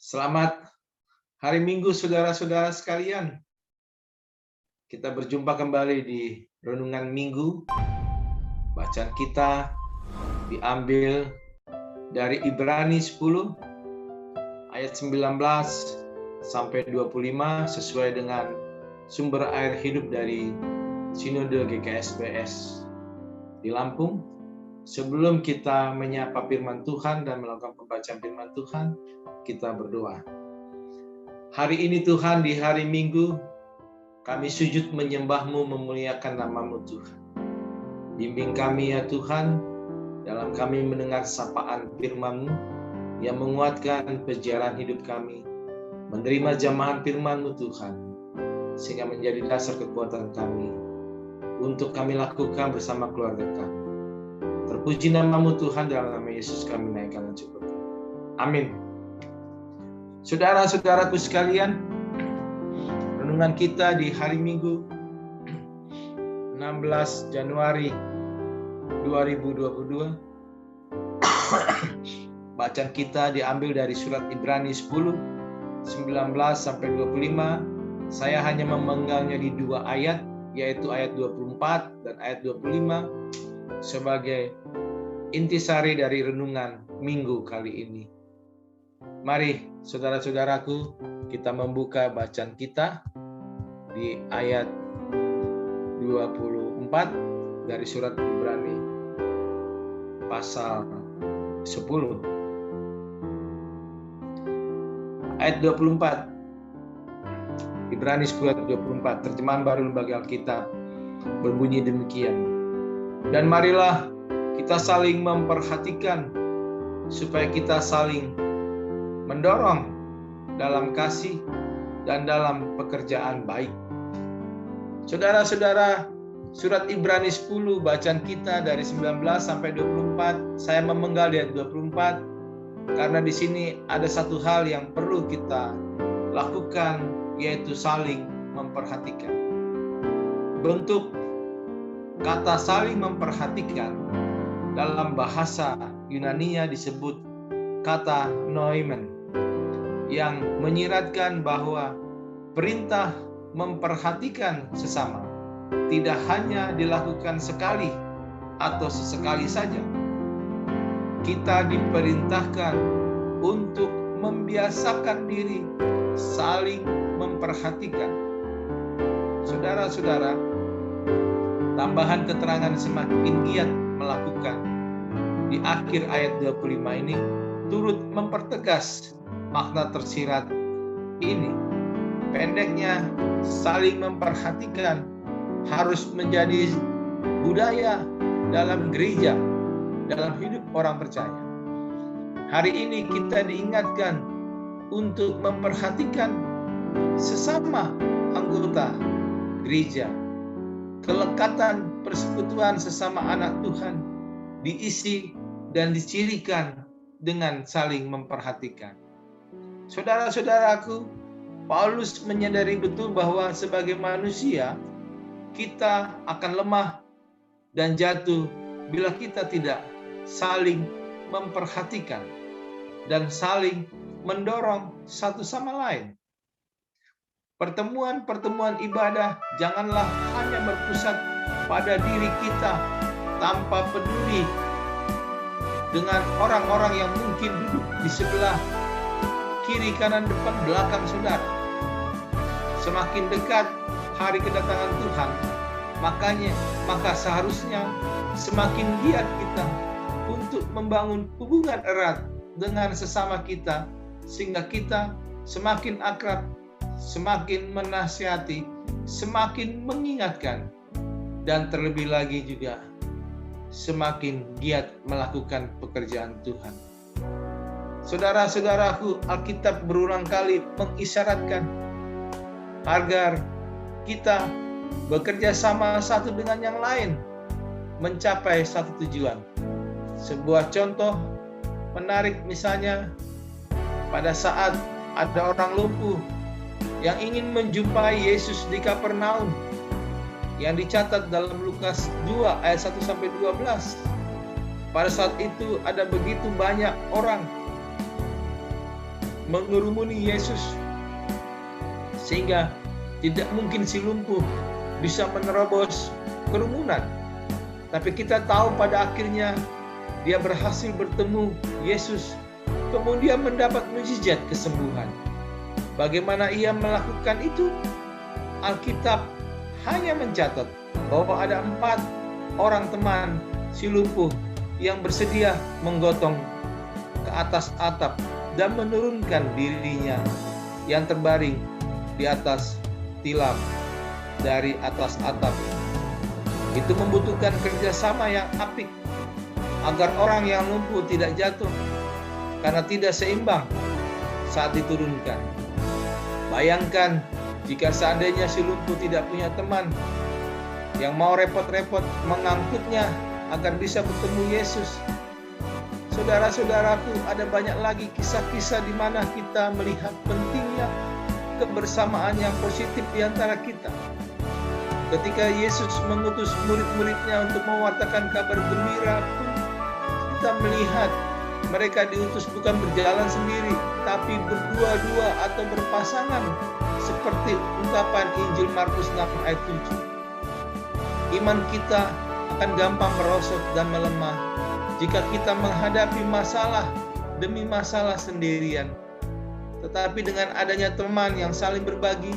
Selamat hari Minggu, saudara-saudara sekalian. Kita berjumpa kembali di Renungan Minggu. Bacaan kita diambil dari Ibrani 10 ayat 19 sampai 25 sesuai dengan sumber air hidup dari Sinode GKSBS di Lampung. Sebelum kita menyapa firman Tuhan dan melakukan pembacaan firman Tuhan, kita berdoa. Hari ini Tuhan, di hari Minggu, kami sujud menyembah-Mu, memuliakan nama-Mu Tuhan. Bimbing kami ya Tuhan, dalam kami mendengar sapaan firman-Mu yang menguatkan perjalanan hidup kami, menerima jamahan firman-Mu Tuhan, sehingga menjadi dasar kekuatan kami untuk kami lakukan bersama keluarga kami. Terpuji nama-Mu Tuhan, dalam nama Yesus kami naikkan dan syukur. Amin. Saudara-saudaraku sekalian, renungan kita di hari Minggu 16 Januari 2022. Bacaan kita diambil dari surat Ibrani 10 19 sampai 25. Saya hanya memenggalnya di dua ayat, yaitu ayat 24 dan ayat 25 sebagai intisari dari renungan minggu kali ini. Mari saudara-saudaraku, kita membuka bacaan kita di ayat 24 dari surat Ibrani pasal 10. Ayat 24. Ibrani 10 ayat 24, terjemahan baru lembaga Alkitab, berbunyi demikian. Dan marilah kita saling memperhatikan supaya kita saling mendorong dalam kasih dan dalam pekerjaan baik. Saudara-saudara, surat Ibrani 10 bacaan kita dari 19 sampai 24, saya memenggal di ayat 24 karena di sini ada satu hal yang perlu kita lakukan, yaitu saling memperhatikan. Bentuk kata saling memperhatikan dalam bahasa Yunani-nya disebut kata noimen, yang menyiratkan bahwa perintah memperhatikan sesama tidak hanya dilakukan sekali atau sesekali saja. Kita diperintahkan untuk membiasakan diri saling memperhatikan. Saudara-saudara, tambahan keterangan semakin giat melakukan di akhir ayat 25 ini turut mempertegas makna tersirat ini. Pendeknya, saling memperhatikan harus menjadi budaya dalam gereja, dalam hidup orang percaya. Hari ini kita diingatkan untuk memperhatikan sesama anggota gereja. Kelekatan persekutuan sesama anak Tuhan diisi dan dicirikan dengan saling memperhatikan. Saudara-saudaraku, Paulus menyadari betul bahwa sebagai manusia kita akan lemah dan jatuh bila kita tidak saling memperhatikan dan saling mendorong satu sama lain. Pertemuan-pertemuan ibadah janganlah hanya berpusat pada diri kita tanpa peduli dengan orang-orang yang mungkin duduk di sebelah kiri, kanan, depan, belakang saudara. Semakin dekat hari kedatangan Tuhan, maka seharusnya semakin giat kita untuk membangun hubungan erat dengan sesama kita, sehingga kita semakin akrab, semakin menasihati, semakin mengingatkan, dan terlebih lagi juga semakin giat melakukan pekerjaan Tuhan. Saudara-saudaraku, Alkitab berulang kali mengisyaratkan agar kita bekerja sama satu dengan yang lain mencapai satu tujuan. Sebuah contoh menarik misalnya pada saat ada orang lumpuh yang ingin menjumpai Yesus di Kapernaum, yang dicatat dalam Lukas 2 ayat 1 sampai 12. Pada saat itu ada begitu banyak orang mengerumuni Yesus, sehingga tidak mungkin si lumpuh bisa menerobos kerumunan. Tapi kita tahu pada akhirnya dia berhasil bertemu Yesus, kemudian mendapat mukjizat kesembuhan. Bagaimana ia melakukan itu? Alkitab hanya mencatat bahwa ada 4 orang teman si lumpuh yang bersedia menggotong ke atas atap dan menurunkan dirinya yang terbaring di atas tilam dari atas atap. Itu membutuhkan kerjasama yang apik agar orang yang lumpuh tidak jatuh karena tidak seimbang saat diturunkan. Bayangkan jika seandainya si lumpuh tidak punya teman yang mau repot-repot mengangkutnya agar bisa bertemu Yesus. Saudara-saudaraku, ada banyak lagi kisah-kisah di mana kita melihat pentingnya kebersamaan yang positif di antara kita. Ketika Yesus mengutus murid-muridnya untuk mewartakan kabar gembira pun, kita melihat mereka diutus bukan berjalan sendiri, tapi berdua-dua atau berpasangan, seperti ungkapan Injil Markus 6 ayat 7. Iman kita akan gampang merosot dan melemah jika kita menghadapi masalah demi masalah sendirian. Tetapi dengan adanya teman yang saling berbagi,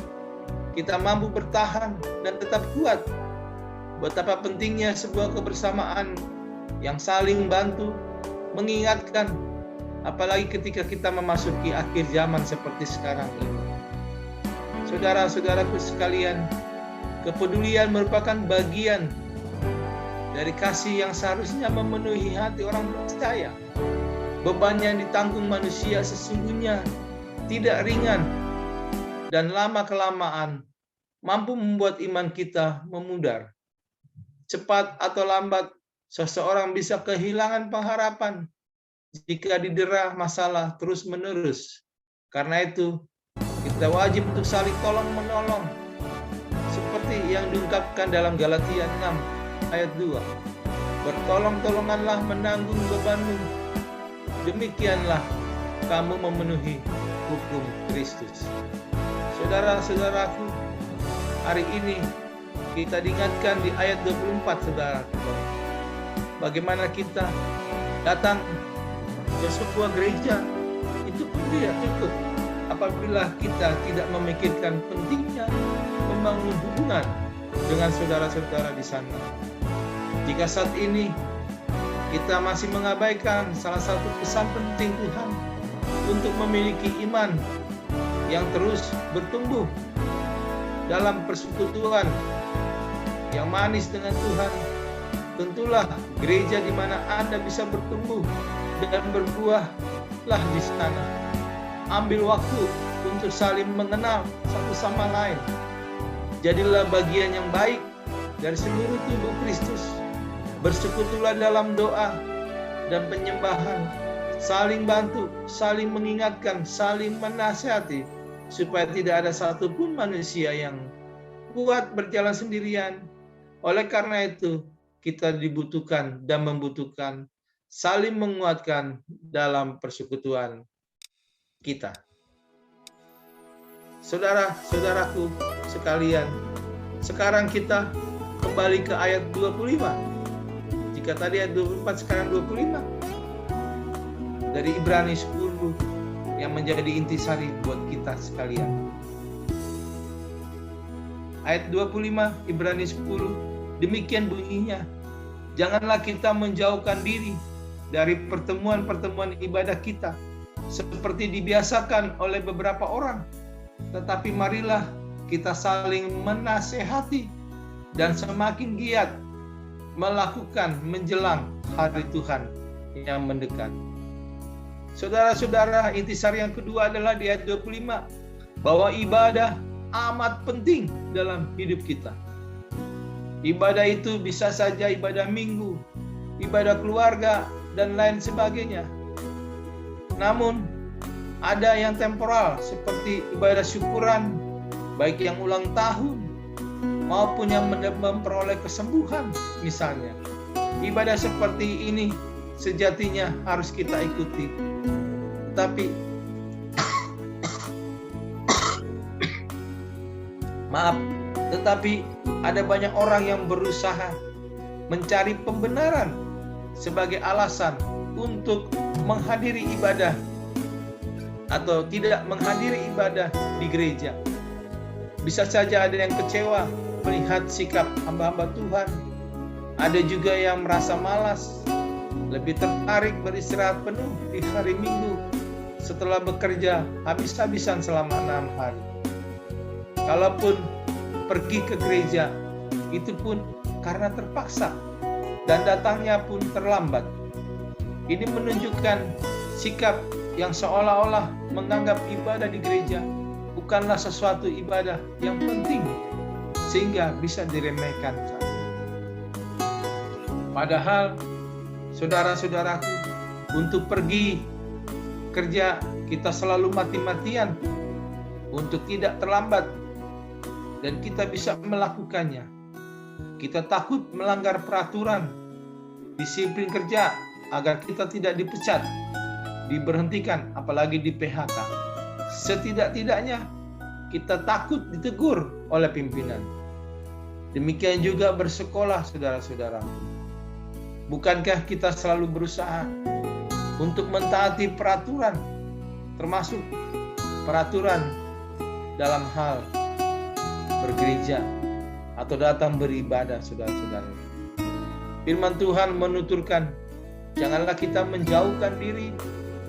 kita mampu bertahan dan tetap kuat. Betapa pentingnya sebuah kebersamaan yang saling bantu, mengingatkan, apalagi ketika kita memasuki akhir zaman seperti sekarang ini. Saudara-saudaraku sekalian, kepedulian merupakan bagian dari kasih yang seharusnya memenuhi hati orang percaya. Beban yang ditanggung manusia sesungguhnya tidak ringan, dan lama-kelamaan mampu membuat iman kita memudar. Cepat atau lambat, seseorang bisa kehilangan pengharapan jika didera masalah terus-menerus. Karena itu, kita wajib untuk saling tolong-menolong, seperti yang diungkapkan dalam Galatia 6 ayat 2. Bertolong-tolonganlah menanggung bebanmu, demikianlah kamu memenuhi hukum Kristus. Saudara-saudaraku, hari ini kita diingatkan di ayat 24, saudara, bagaimana kita datang ke sebuah gereja itu pun tidak cukup apabila kita tidak memikirkan pentingnya membangun hubungan dengan saudara-saudara di sana. Jika saat ini kita masih mengabaikan salah satu pesan penting Tuhan untuk memiliki iman yang terus bertumbuh dalam persekutuan yang manis dengan Tuhan, tentulah gereja di mana Anda bisa bertumbuh dan berbuahlah di sana. Ambil waktu untuk saling mengenal satu sama lain. Jadilah bagian yang baik dari seluruh tubuh Kristus. Bersekutulah dalam doa dan penyembahan. Saling bantu, saling mengingatkan, saling menasihati, supaya tidak ada satupun manusia yang kuat berjalan sendirian. Oleh karena itu, kita dibutuhkan dan membutuhkan saling menguatkan dalam persekutuan kita. Saudara-saudaraku sekalian, sekarang kita kembali ke ayat 25. Jika tadi ayat 24, sekarang 25. Dari Ibrani 10 yang menjadi intisari buat kita sekalian. Ayat 25 Ibrani 10, demikian bunyinya, janganlah kita menjauhkan diri dari pertemuan-pertemuan ibadah kita seperti dibiasakan oleh beberapa orang, tetapi marilah kita saling menasehati dan semakin giat melakukan menjelang hari Tuhan yang mendekat. Saudara-saudara, intisari yang kedua adalah di ayat 25, bahwa ibadah amat penting dalam hidup kita. Ibadah itu bisa saja ibadah minggu, ibadah keluarga, dan lain sebagainya. Namun, ada yang temporal seperti ibadah syukuran, baik yang ulang tahun maupun yang memperoleh kesembuhan misalnya. Ibadah seperti ini sejatinya harus kita ikuti. Tetapi Maaf, tetapi ada banyak orang yang berusaha mencari pembenaran sebagai alasan untuk menghadiri ibadah atau tidak menghadiri ibadah di gereja. Bisa saja ada yang kecewa melihat sikap hamba-hamba Tuhan. Ada juga yang merasa malas, lebih tertarik beristirahat penuh di hari Minggu setelah bekerja habis-habisan selama 6 hari. Kalaupun pergi ke gereja, itu pun karena terpaksa dan datangnya pun terlambat. Ini menunjukkan sikap yang seolah-olah menganggap ibadah di gereja bukanlah sesuatu ibadah yang penting sehingga bisa diremehkan. Padahal saudara-saudaraku, untuk pergi kerja kita selalu mati-matian untuk tidak terlambat dan kita bisa melakukannya. Kita takut melanggar peraturan disiplin kerja agar kita tidak dipecat, diberhentikan, apalagi di PHK. Setidak-tidaknya kita takut ditegur oleh pimpinan. Demikian juga bersekolah, saudara-saudara. Bukankah kita selalu berusaha untuk mentaati peraturan, termasuk peraturan dalam hal bergereja atau datang beribadah, saudara-saudara. Firman Tuhan menuturkan, janganlah kita menjauhkan diri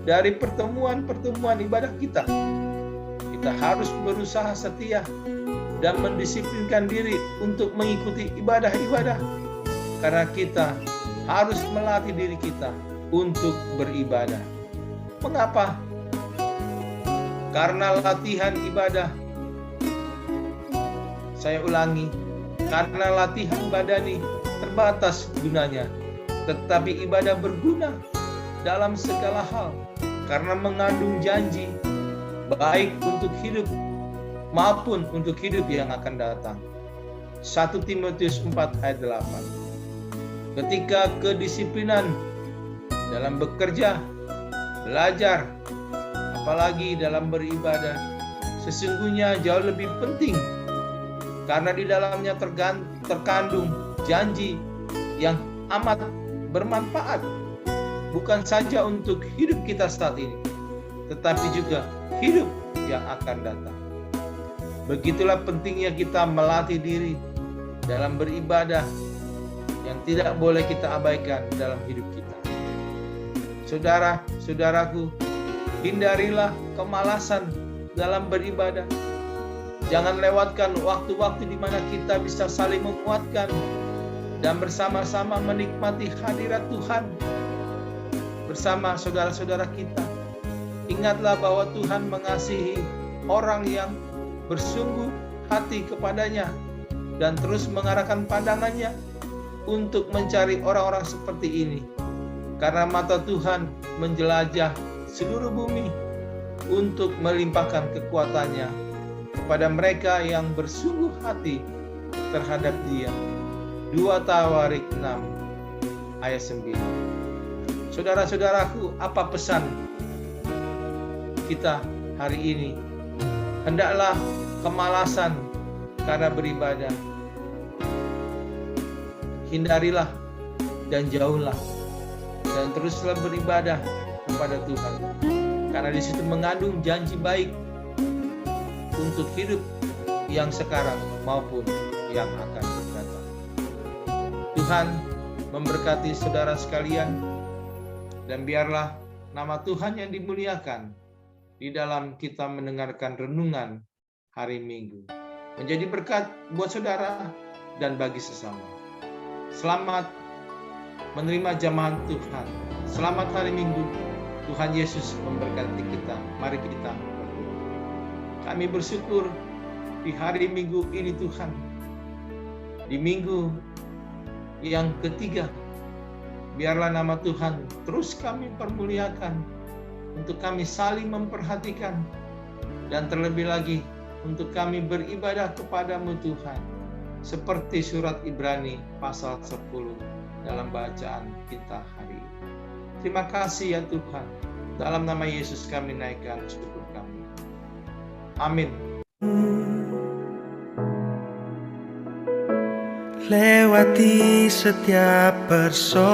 dari pertemuan-pertemuan ibadah kita. Kita harus berusaha setia dan mendisiplinkan diri untuk mengikuti ibadah-ibadah, karena kita harus melatih diri kita untuk beribadah. Mengapa? Karena latihan ibadah, saya ulangi, karena latihan badani terbatas gunanya, tetapi ibadah berguna dalam segala hal, karena mengandung janji baik untuk hidup maupun untuk hidup yang akan datang. 1 Timotius 4 ayat 8. Ketika kedisiplinan dalam bekerja, belajar, apalagi dalam beribadah, sesungguhnya jauh lebih penting, karena di dalamnya terkandung janji yang amat bermanfaat, bukan saja untuk hidup kita saat ini, tetapi juga hidup yang akan datang. Begitulah pentingnya kita melatih diri dalam beribadah yang tidak boleh kita abaikan dalam hidup kita. Saudara-saudaraku, hindarilah kemalasan dalam beribadah. Jangan lewatkan waktu-waktu di mana kita bisa saling menguatkan dan bersama-sama menikmati hadirat Tuhan bersama saudara-saudara kita. Ingatlah bahwa Tuhan mengasihi orang yang bersungguh hati kepadanya dan terus mengarahkan pandangannya untuk mencari orang-orang seperti ini. Karena mata Tuhan menjelajah seluruh bumi untuk melimpahkan kekuatannya kepada mereka yang bersungguh hati terhadap Dia. 2 Tawarik 6 ayat 9. Saudara-saudaraku, apa pesan kita hari ini? Hendaklah kemalasan karena beribadah hindarilah dan jauhlah, dan teruslah beribadah kepada Tuhan, karena di situ mengandung janji baik untuk hidup yang sekarang maupun yang akan datang. Tuhan memberkati saudara sekalian, dan biarlah nama Tuhan yang dimuliakan di dalam kita mendengarkan renungan hari Minggu, menjadi berkat buat saudara dan bagi sesama. Selamat menerima jamahan Tuhan. Selamat hari Minggu. Tuhan Yesus memberkati kita. Mari kita berdoa. Kami bersyukur di hari Minggu ini Tuhan. Di minggu yang ketiga, biarlah nama Tuhan terus kami permuliakan, untuk kami saling memperhatikan, dan terlebih lagi untuk kami beribadah kepadamu Tuhan, seperti surat Ibrani pasal 10 dalam bacaan kita hari ini. Terima kasih ya Tuhan. Dalam nama Yesus kami naikkan syukur kami. Amin. lewati setiap persoalan.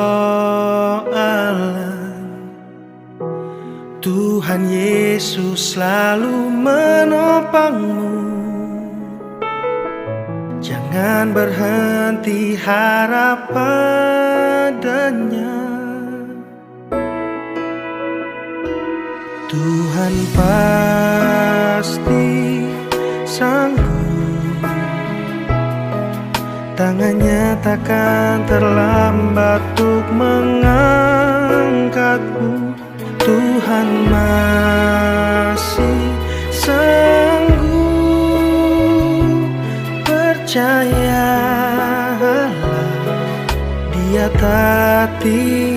Tuhan Yesus selalu menopangmu. Jangan berhenti harap padanya. Tuhan pasti sanggup. Tangannya takkan terlambat untuk mengangkatmu. Tuhan masih sanggup. Percayalah, Dia tak tinggal.